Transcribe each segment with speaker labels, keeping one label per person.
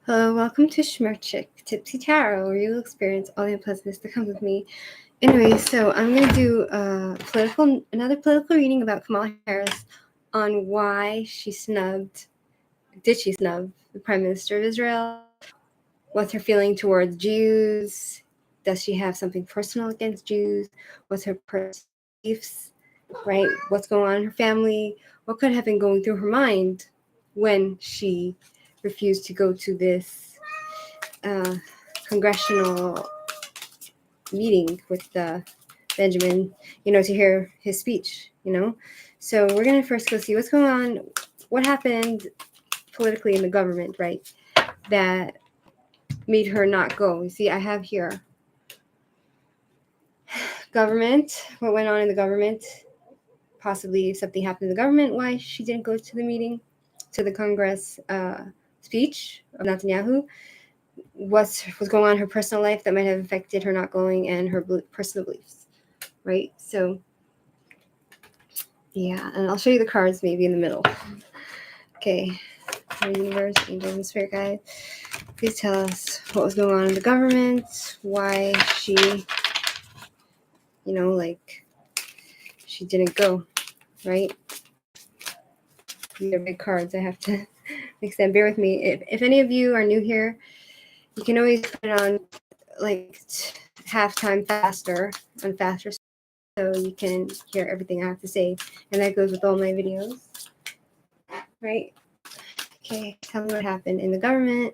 Speaker 1: Hello, welcome to Shmirchik, Tipsy Tarot, where you'll experience all the unpleasantness that comes with me. Anyway, so I'm going to do another political reading about Kamala Harris on why did she snub the Prime Minister of Israel? What's her feeling towards Jews? Does she have something personal against Jews? What's her personal beliefs, right? What's going on in her family? What could have been going through her mind when she refused to go to this congressional meeting with Benjamin, to hear his speech, So we're going to first go see what's going on, what happened politically in the government, right, that made her not go. You see, I have here government, what went on in the government, possibly something happened in the government, why she didn't go to the meeting, to the Congress speech of Netanyahu. What's going on in her personal life that might have affected her not going, and her personal beliefs, right? So, yeah, and I'll show you the cards maybe in the middle. Okay, our universe, angels, and spirit guide, please tell us what was going on in the government, why she, she didn't go, right? These are big cards. I have to mix them. Bear with me. If any of you are new here, you can always put it on halftime faster, so you can hear everything I have to say. And that goes with all my videos, right? Okay, tell me what happened in the government,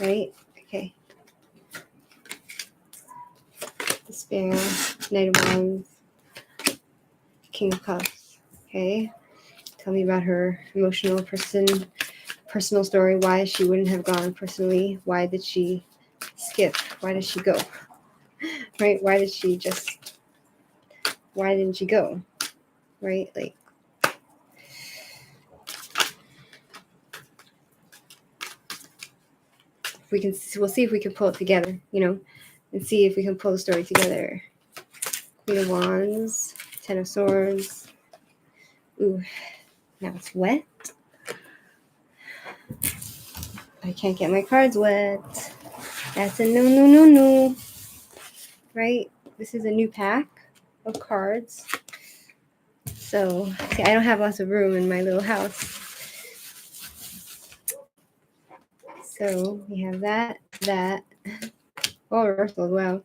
Speaker 1: right? Okay. Despair, Knight of Wands, King of Cups. Okay. Tell me about her personal story, why she wouldn't have gone personally. Why did she skip? Why did she go? Right? Why didn't she go? Right? We'll see if we can pull it together, and see if we can pull the story together. Queen of Wands, Ten of Swords. Ooh, now it's wet. I can't get my cards wet. That's a no. Right? This is a new pack of cards. So, see, I don't have lots of room in my little house. So, we have that. Oh, reversal, wow.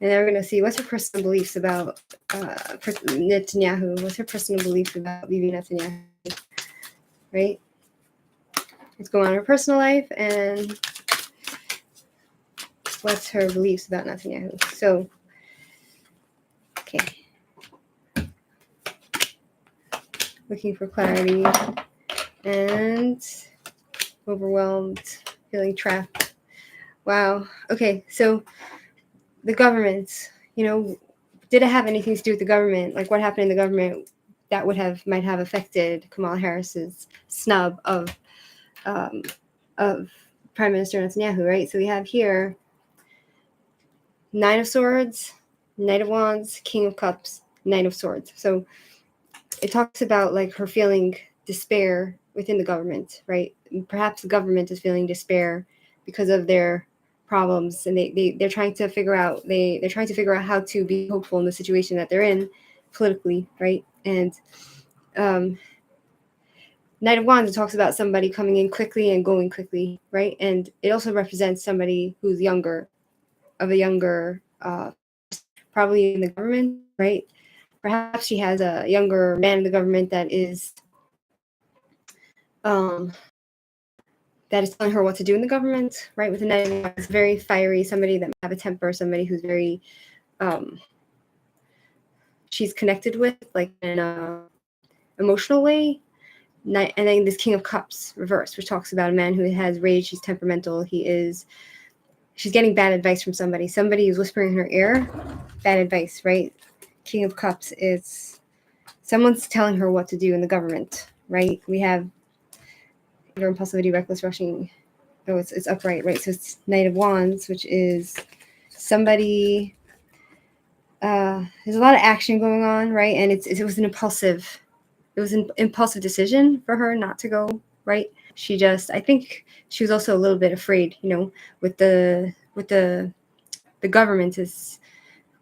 Speaker 1: And then we're going to see what's her personal beliefs about Netanyahu. What's her personal beliefs about Bibi Netanyahu, right? What's going on in her personal life, and what's her beliefs about Netanyahu. So, okay. Looking for clarity and overwhelmed, feeling trapped. Wow. Okay, so the government, did it have anything to do with the government? Like what happened in the government that might have affected Kamala Harris's snub of Prime Minister Netanyahu, right? So we have here Nine of Swords, Knight of Wands, King of Cups, Knight of Swords. So it talks about like her feeling despair within the government, right? Perhaps the government is feeling despair because of their problems, and they're trying to figure out how to be hopeful in the situation that they're in politically, right? And Knight of Wands, it talks about somebody coming in quickly and going quickly, right? And it also represents somebody who's younger, probably in the government, right? Perhaps she has a younger man in the government that is telling her what to do in the government, right? With the Knight of Wands, very fiery, somebody that might have a temper, somebody who's very she's connected with, like in an emotional way. And then this King of Cups reverse, which talks about a man who has rage, he's temperamental, she's getting bad advice from somebody who's whispering in her ear, bad advice, right? King of Cups is someone's telling her what to do in the government, right? We have impulsivity, reckless rushing. Oh, it's upright, right? So it's Knight of Wands, which is somebody. There's a lot of action going on, right? And it was an impulsive it was an impulsive decision for her not to go, right? I think she was also a little bit afraid, with the government is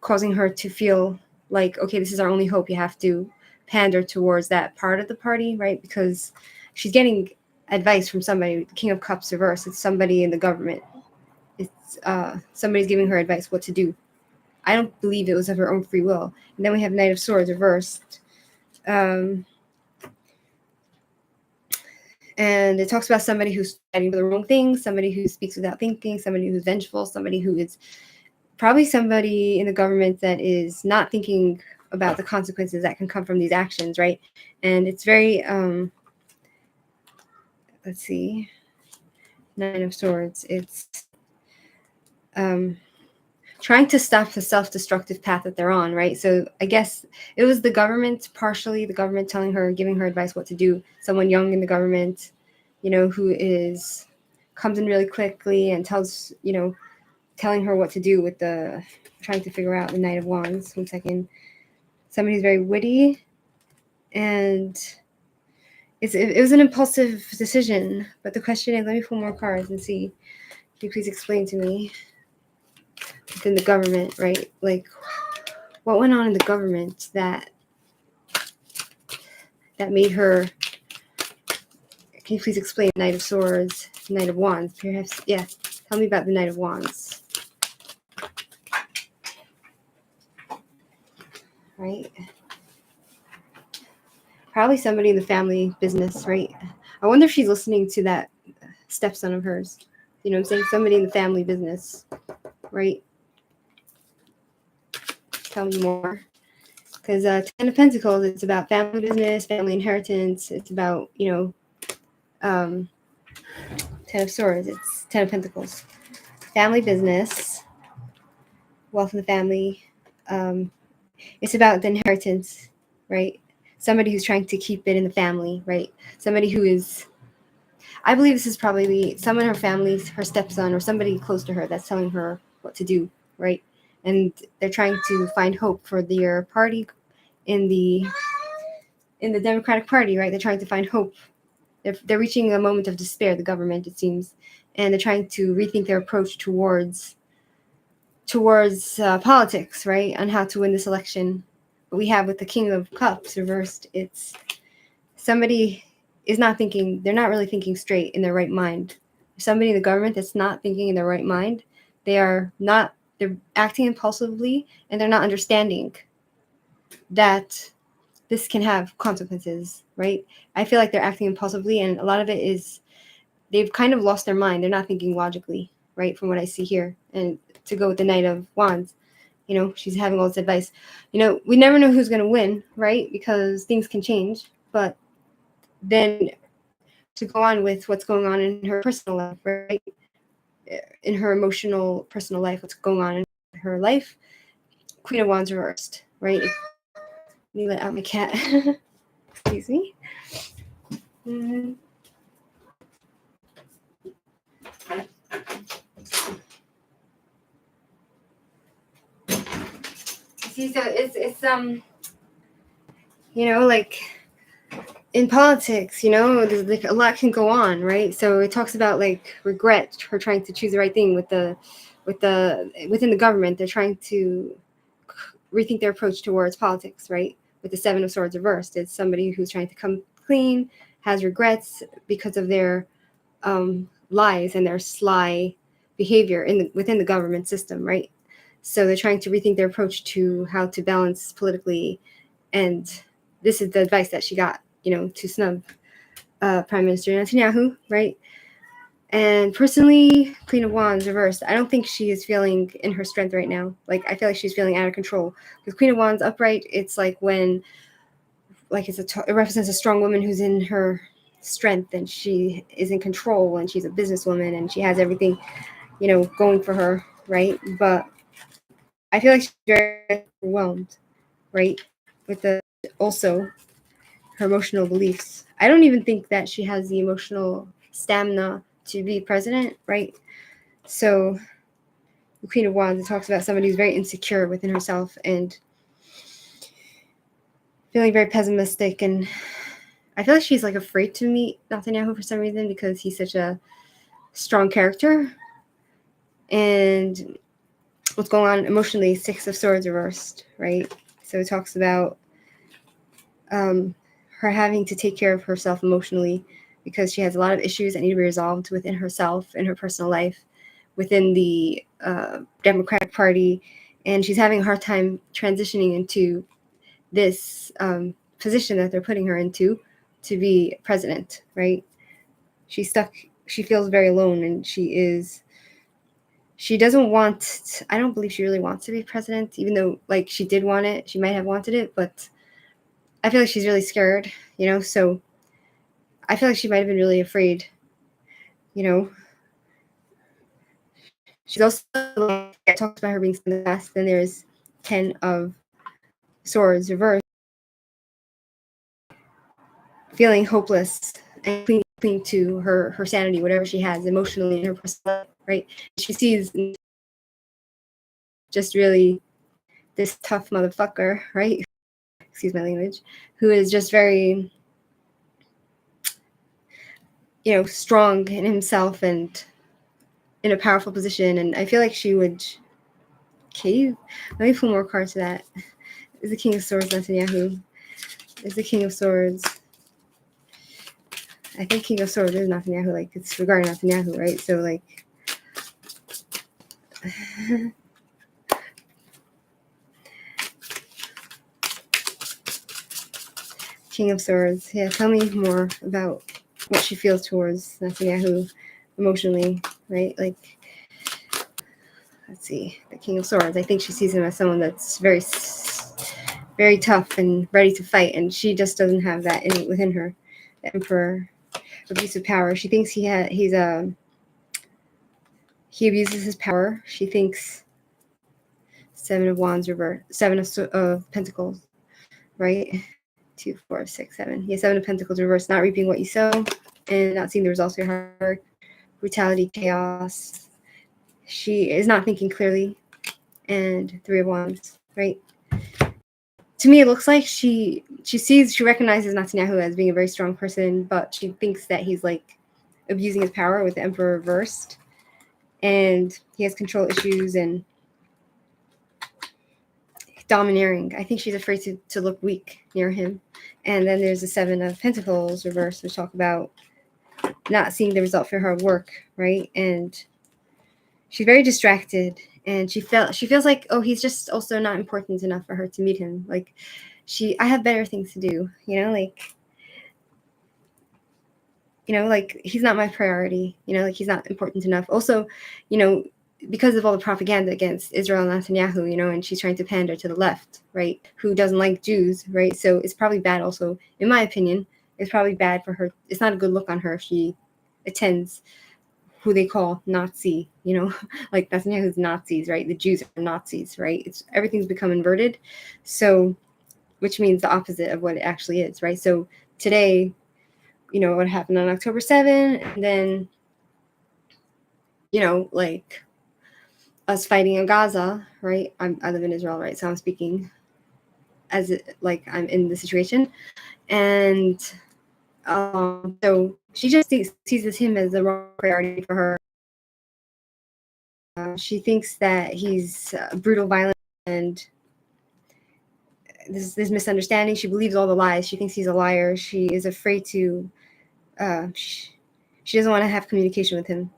Speaker 1: causing her to feel like, okay, this is our only hope. You have to pander towards that part of the party, right? Because she's getting advice from somebody, the King of Cups reverse. It's somebody in the government. It's somebody's giving her advice what to do. I don't believe it was of her own free will. And then we have Knight of Swords reversed. And it talks about somebody who's fighting for the wrong things, somebody who speaks without thinking, somebody who's vengeful, somebody who is probably somebody in the government that is not thinking about the consequences that can come from these actions, right? And it's very, let's see, Nine of Swords. It's trying to stop the self-destructive path that they're on, right? So I guess it was the government, partially the government telling her, giving her advice what to do. Someone young in the government, who comes in really quickly and tells, telling her what to do with trying to figure out the Knight of Wands. 1 second. Somebody who's very witty, and it was an impulsive decision. But the question is, let me pull more cards and see. Can you please explain to me within the government, right? Like, what went on in the government that made her? Can you please explain Knight of Swords, Knight of Wands? Perhaps, yeah. Tell me about the Knight of Wands. Right? Probably somebody in the family business, right? I wonder if she's listening to that stepson of hers. You know what I'm saying? Somebody in the family business, right? Tell me more. Because Ten of Pentacles, it's about family business, family inheritance. It's about, Ten of Swords. It's Ten of Pentacles. Family business, wealth in the family. It's about the inheritance, right? Somebody who's trying to keep it in the family, right? Somebody who is, I believe this is probably someone in her family, her stepson, or somebody close to her that's telling her what to do, right? And they're trying to find hope for their party in the Democratic Party, right? They're trying to find hope. They're reaching a moment of despair, the government, it seems, and they're trying to rethink their approach towards politics, right, on how to win this election. But we have with the King of Cups reversed, it's somebody is not thinking, they're not really thinking straight in their right mind. Somebody in the government that's not thinking in their right mind, they're acting impulsively, and they're not understanding that this can have consequences, right? I feel like they're acting impulsively, and a lot of it is they've kind of lost their mind. They're not thinking logically, right, from what I see here. And to go with the Knight of Wands, she's having all this advice. We never know who's going to win, right, because things can change. But then to go on with what's going on in her personal life, right, in her emotional personal life, what's going on in her life, Queen of Wands reversed, right? Let me let out my cat. Excuse me. See, so it's like in politics, there's like a lot can go on, right? So it talks about like regret, her trying to choose the right thing within the government. They're trying to rethink their approach towards politics, right? With the Seven of Swords reversed, it's somebody who's trying to come clean, has regrets because of their lies and their sly behavior within the government system, right? So they're trying to rethink their approach to how to balance politically, and this is the advice that she got, to snub Prime Minister Netanyahu, right? And personally, Queen of Wands reversed, I don't think she is feeling in her strength right now. Like, I feel like she's feeling out of control. With Queen of Wands upright, it's like when, like, it represents a strong woman who's in her strength, and she is in control, and she's a businesswoman, and she has everything, going for her, right? But I feel like she's very overwhelmed, right? With also her emotional beliefs. I don't even think that she has the emotional stamina to be president, right? So the Queen of Wands, it talks about somebody who's very insecure within herself and feeling very pessimistic and I feel like she's like afraid to meet Netanyahu for some reason because he's such a strong character. And what's going on emotionally, Six of Swords reversed, right? So it talks about her having to take care of herself emotionally because she has a lot of issues that need to be resolved within herself in her personal life, within the Democratic Party, and she's having a hard time transitioning into this position that they're putting her into to be president, right? She's stuck. She feels very alone, and she doesn't want, I don't believe she really wants to be president, even though like she did want it. She might have wanted it, but I feel like she's really scared, so I feel like she might have been really afraid, you know. She's also, like, I talked about her being in the past. Then there's 10 of Swords reversed, feeling hopeless and clinging to her sanity, whatever she has emotionally in her personal life, right? She sees just really this tough motherfucker, right? Excuse my language, who is just very, strong in himself and in a powerful position. And I feel like she would cave. Let me pull more cards to that. Is the King of Swords Netanyahu? Is the King of Swords? I think King of Swords is Netanyahu. Like, it's regarding Netanyahu, right? So, like, King of Swords. Yeah, tell me more about what she feels towards Netanyahu emotionally, right? Like, let's see, the King of Swords. I think she sees him as someone that's very, very tough and ready to fight, and she just doesn't have that innate within her. The Emperor, abuse of power. She thinks he abuses his power. She thinks Seven of Wands reverse, Seven of Pentacles, right? 2, 4, 6, 7. Yeah, Seven of Pentacles reverse. Not reaping what you sow, and not seeing the results of your hard work. Brutality, chaos. She is not thinking clearly, and Three of Wands, right? To me, it looks like she recognizes Netanyahu as being a very strong person, but she thinks that he's like abusing his power with the Emperor reversed, and he has control issues and domineering. I think she's afraid to look weak near him. And then there's the Seven of Pentacles reversed, which talk about not seeing the result for her work, right? And she's very distracted, and she feels like, oh, he's just also not important enough for her to meet him. Like, I have better things to do, like he's not my priority, like he's not important enough. Also, because of all the propaganda against Israel and Netanyahu, and she's trying to pander to the left, right, who doesn't like Jews, right? So it's probably bad also, in my opinion, it's probably bad for her. It's not a good look on her if she attends who they call Nazi, like Netanyahu's Nazis, right? The Jews are Nazis, right? Everything's become inverted. So, which means the opposite of what it actually is, right? So today, what happened on October 7th, and then, like us fighting in Gaza, right? I live in Israel, right? So I'm speaking as like I'm in the situation. And so she just sees him as the wrong priority for her. She thinks that he's brutal, violent, and this misunderstanding. She believes all the lies. She thinks he's a liar. She is afraid to, she doesn't want to have communication with him.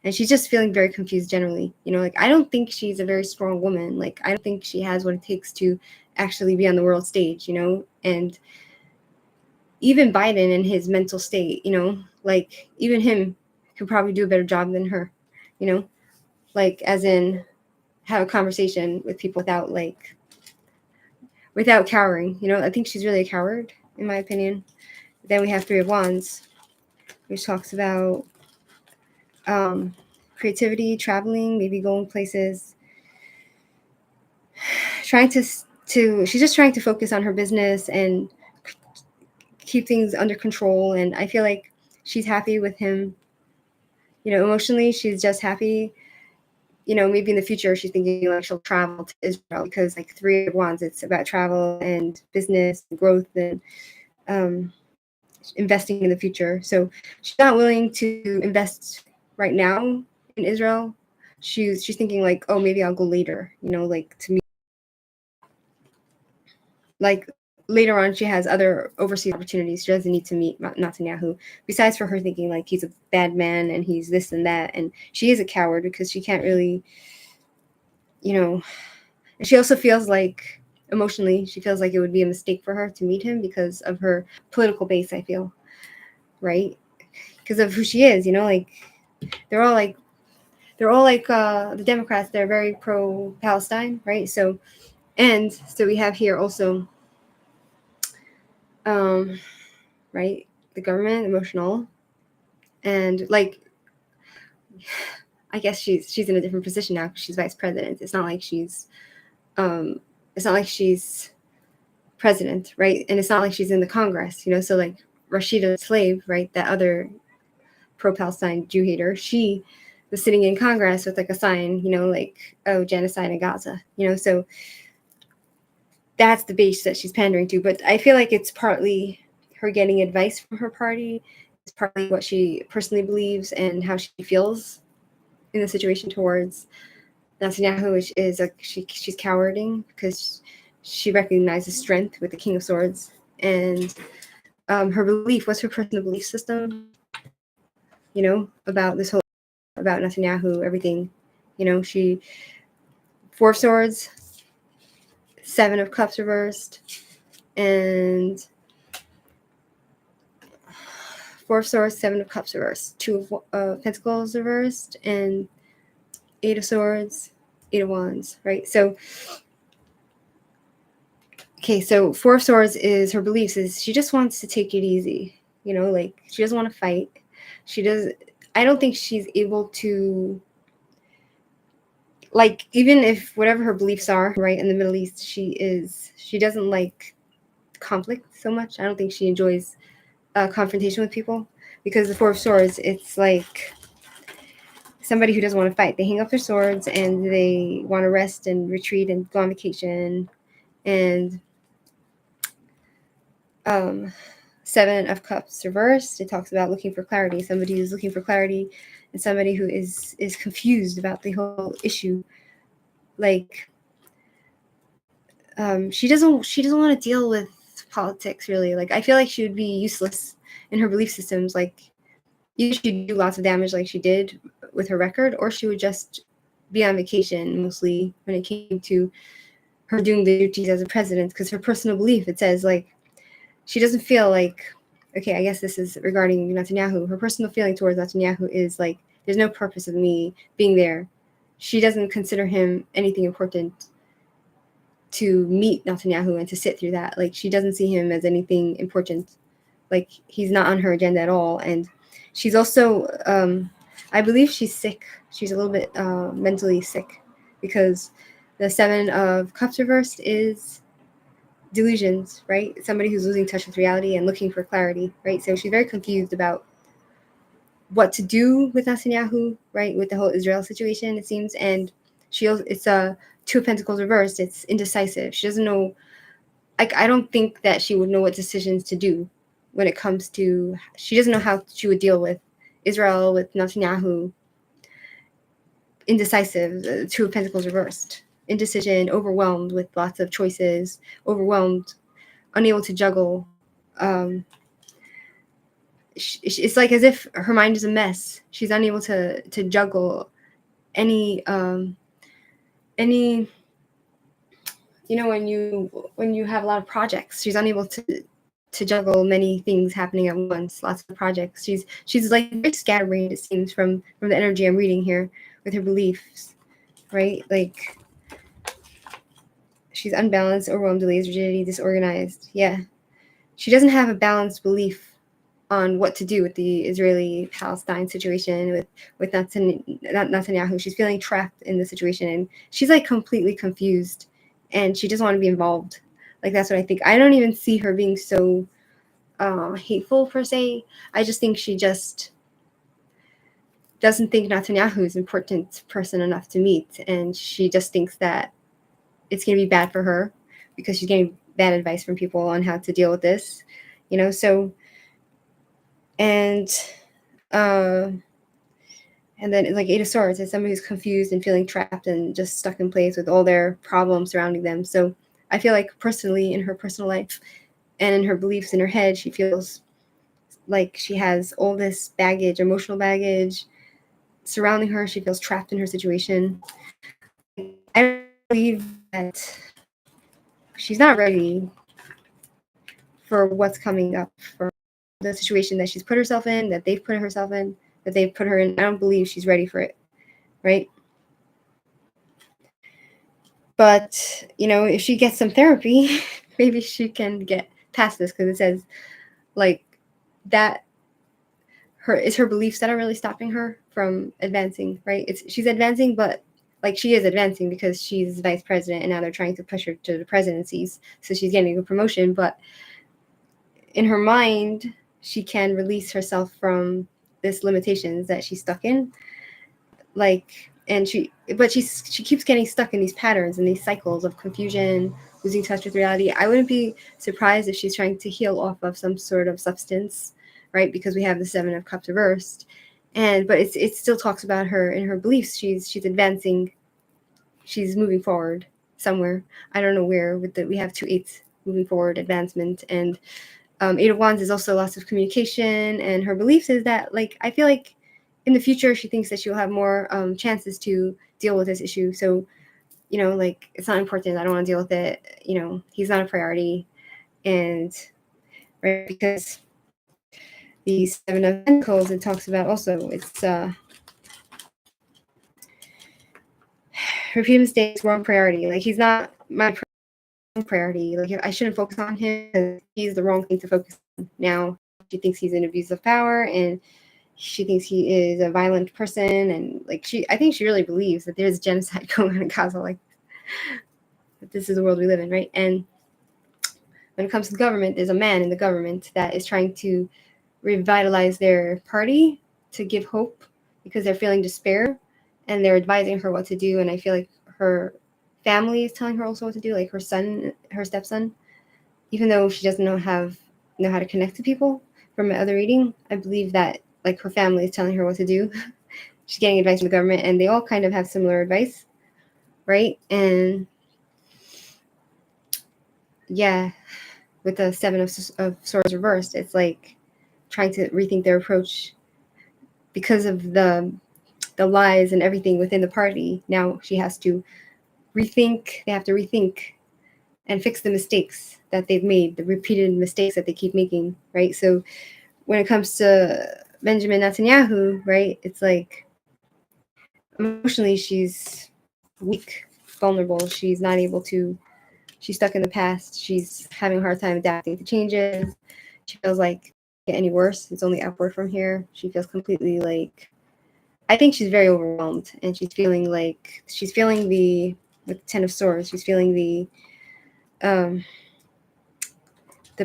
Speaker 1: And she's just feeling very confused generally. Like, I don't think she's a very strong woman. Like, I don't think she has what it takes to actually be on the world stage, And even Biden in his mental state, like, even him could probably do a better job than her, like, as in have a conversation with people without cowering. I think she's really a coward, in my opinion. Then we have Three of Wands, which talks about creativity, traveling, maybe going places, trying to she's just trying to focus on her business and keep things under control. And I feel like she's happy with him, emotionally. She's just happy. Maybe in the future she's thinking like she'll travel to Israel, because like Three of Wands, it's about travel and business and growth, and investing in the future. So she's not willing to invest right now in Israel. She's thinking like, oh, maybe I'll go later, like to meet, like later on she has other overseas opportunities. She doesn't need to meet Netanyahu. Besides for her thinking like he's a bad man and he's this and that, and she is a coward because she can't really, and she also feels like emotionally she feels like it would be a mistake for her to meet him because of her political base, I feel, right? Because of who she is, like they're all like the Democrats, they're very pro-Palestine, right? So we have here also, right, the government, emotional, and like, I guess she's in a different position now because she's vice president. It's not like she's president, right? And it's not like she's in the Congress, so like Rashida Tlaib, right, that other pro-Palestine Jew hater, she was sitting in Congress with like a sign, like, oh, genocide in Gaza, so that's the base that she's pandering to. But I feel like it's partly her getting advice from her party. It's partly what she personally believes and how she feels in the situation towards Netanyahu, which is she's cowarding because she recognizes strength with the King of Swords. And her belief, what's her personal belief system, about this whole, about Netanyahu, everything, she, 4 of Swords, 7 of Cups reversed, and 4 of Swords, 7 of Cups reversed, 2 of Pentacles reversed, and 8 of Swords, 8 of Wands, right? So, okay, so 4 of Swords is her beliefs, is she just wants to take it easy, like she doesn't want to fight. I don't think she's able to, like, even if whatever her beliefs are, right, in the Middle East, she doesn't like conflict so much. I don't think she enjoys confrontation with people, because the 4 of Swords, it's like somebody who doesn't want to fight. They hang up their swords and they want to rest and retreat and go on vacation. And 7 of Cups reversed, it talks about looking for clarity. Somebody who's looking for clarity and somebody who is confused about the whole issue. Like, she doesn't want to deal with politics, really. Like, I feel like she would be useless in her belief systems. Like, either she'd do lots of damage like she did with her record, or she would just be on vacation mostly when it came to her doing the duties as a president. Because her personal belief, it says, like, she doesn't feel like, okay, I guess this is regarding Netanyahu. Her personal feeling towards Netanyahu is like, there's no purpose of me being there. She doesn't consider him anything important to meet Netanyahu and to sit through that. Like, she doesn't see him as anything important. Like, he's not on her agenda at all. And she's also, I believe she's sick. She's a little bit mentally sick, because the 7 of Cups reversed is delusions, right? Somebody who's losing touch with reality and looking for clarity, right? So she's very confused about what to do with Netanyahu, right? With the whole Israel situation, it seems. And it's a 2 of Pentacles reversed. It's indecisive. She doesn't know. Like, I don't think that she would know what decisions to do when it comes to. She doesn't know how she would deal with Israel, with Netanyahu. Indecisive. The 2 of Pentacles reversed. Indecision, overwhelmed with lots of choices, overwhelmed, unable to juggle. It's like as if her mind is a mess. She's unable to juggle any when you have a lot of projects, she's unable to juggle many things happening at once, lots of projects. She's like very scatterbrained, it seems, from the energy I'm reading here with her beliefs, right? Like, she's unbalanced, overwhelmed, delays, rigidity, disorganized. Yeah. She doesn't have a balanced belief on what to do with the Israeli-Palestine situation with Netanyahu. She's feeling trapped in the situation, and she's like completely confused, and she doesn't want to be involved. Like, that's what I think. I don't even see her being so hateful per se. I just think she just doesn't think Netanyahu is an important person enough to meet, and she just thinks that it's going to be bad for her because she's getting bad advice from people on how to deal with this, so And and then like Eight of Swords is somebody who's confused and feeling trapped and just stuck in place with all their problems surrounding them. So I feel like personally in her personal life and in her beliefs in her head, she feels like she has all this baggage, emotional baggage surrounding her. She feels trapped in her situation. I believe that she's not ready for what's coming up, for the situation that she's put herself in, that they've put herself in, that they've put her in. I don't believe she's ready for it, right? But, if she gets some therapy, maybe she can get past this, because it says, like, that it's her beliefs that are really stopping her from advancing, right? She's advancing, but like she is advancing because she's vice president and now they're trying to push her to the presidencies. So she's getting a promotion, but in her mind, she can release herself from this limitations that she's stuck in. And she keeps getting stuck in these patterns and these cycles of confusion, losing touch with reality. I wouldn't be surprised if she's trying to heal off of some sort of substance, right? Because we have the Seven of Cups reversed, but it still talks about her and her beliefs. She's advancing, she's moving forward somewhere. I don't know where. We have 2 8s moving forward, advancement, and Eight of Wands is also lots of communication. And her beliefs is that, like, I feel like in the future she thinks that she'll have more chances to deal with this issue. So, like, it's not important. I don't want to deal with it. He's not a priority, and right, because the Seven of Pentacles, it talks about also, it's repeat mistakes, wrong priority. Like, he's not my priority. Like, I shouldn't focus on him because he's the wrong thing to focus on. Now she thinks he's an abuse of power, and she thinks he is a violent person, and like I think she really believes that there's genocide going on in Gaza, like that this is the world we live in, right? And when it comes to the government, there's a man in the government that is trying to revitalize their party, to give hope, because they're feeling despair, and they're advising her what to do. And I feel like her family is telling her also what to do, like her stepson, even though she doesn't know how to connect to people. From my other reading, I believe that, like, her family is telling her what to do. She's getting advice from the government, and they all kind of have similar advice, right? And yeah, with the Seven of Swords reversed, it's like trying to rethink their approach because of the lies and everything within the party. Now she has to rethink. They have to rethink and fix the mistakes that they've made, the repeated mistakes that they keep making, right? So when it comes to Benjamin Netanyahu, right, it's like emotionally she's weak, vulnerable. She's not able to, she's stuck in the past. She's having a hard time adapting to changes. She feels like it get any worse. It's only upward from here. She feels completely like, I think she's very overwhelmed, and she's feeling the, with Ten of Swords, she's feeling the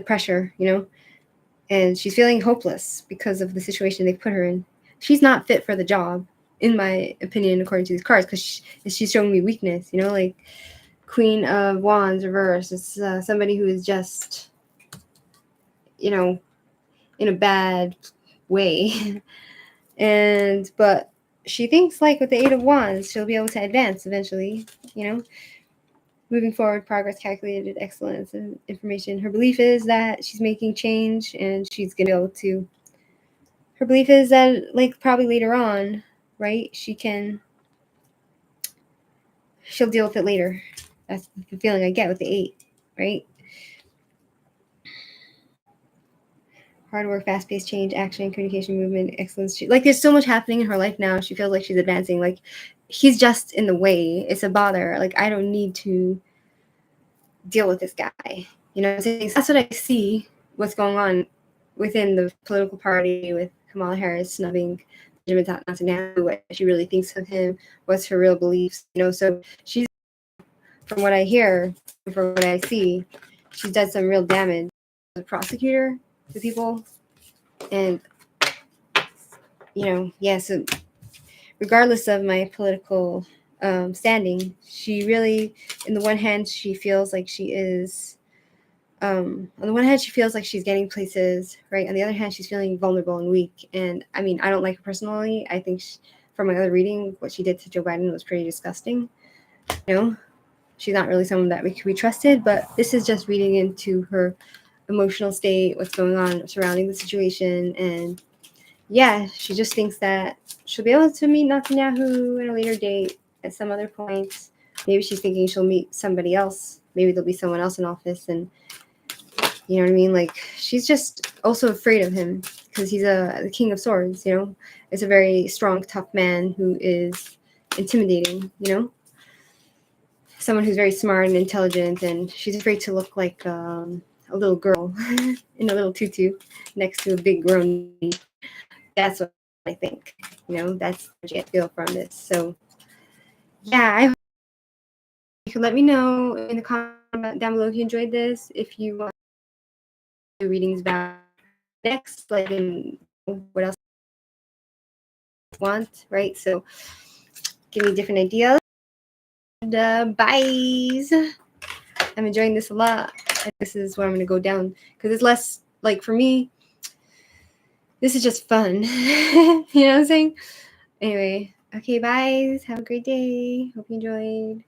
Speaker 1: pressure, and she's feeling hopeless because of the situation they've put her in. She's not fit for the job, in my opinion, according to these cards, because she's showing me weakness, like Queen of Wands reverse. It's somebody who is just, in a bad way. But she thinks, like, with the Eight of Wands, she'll be able to advance eventually, moving forward, progress, calculated, excellence, and information. Her belief is that she's making change, and she's going to be able to. Her belief is that, like, probably later on, right, she'll deal with it later. That's the feeling I get with the 8, right? Hard work, fast-paced change, action, communication, movement, excellence. Like, there's so much happening in her life now. She feels like she's advancing. Like, he's just in the way. It's a bother. Like, I don't need to deal with this guy. That's what I see, what's going on within the political party, with Kamala Harris snubbing Benjamin Netanyahu, what she really thinks of him, what's her real beliefs. So she's, from what I hear, from what I see, she's done some real damage as a prosecutor to people. And, so regardless of my political standing, she really, in the one hand, she feels like she is on the one hand, she feels like she's getting places, right? On the other hand, she's feeling vulnerable and weak. And I mean, I don't like her personally. I think from my other reading, what she did to Joe Biden was pretty disgusting. She's not really someone that could be trusted, but this is just reading into her emotional state, what's going on surrounding the situation. And yeah, she just thinks that she'll be able to meet Netanyahu at a later date at some other point. Maybe she's thinking she'll meet somebody else. Maybe there'll be someone else in office, and you know what I mean? Like, she's just also afraid of him because he's the King of Swords, It's a very strong, tough man who is intimidating, Someone who's very smart and intelligent, and she's afraid to look like a little girl in a little tutu next to a big grown man. That's what I think. That's what I feel from this. So, yeah, I hope you can let me know in the comment down below if you enjoyed this. If you want readings about next, like, in what else you want, right? So, give me different ideas. And byes. I'm enjoying this a lot. And this is where I'm going to go down because it's less, like, for me, this is just fun. You know what I'm saying? Anyway, okay, byes. Have a great day. Hope you enjoyed.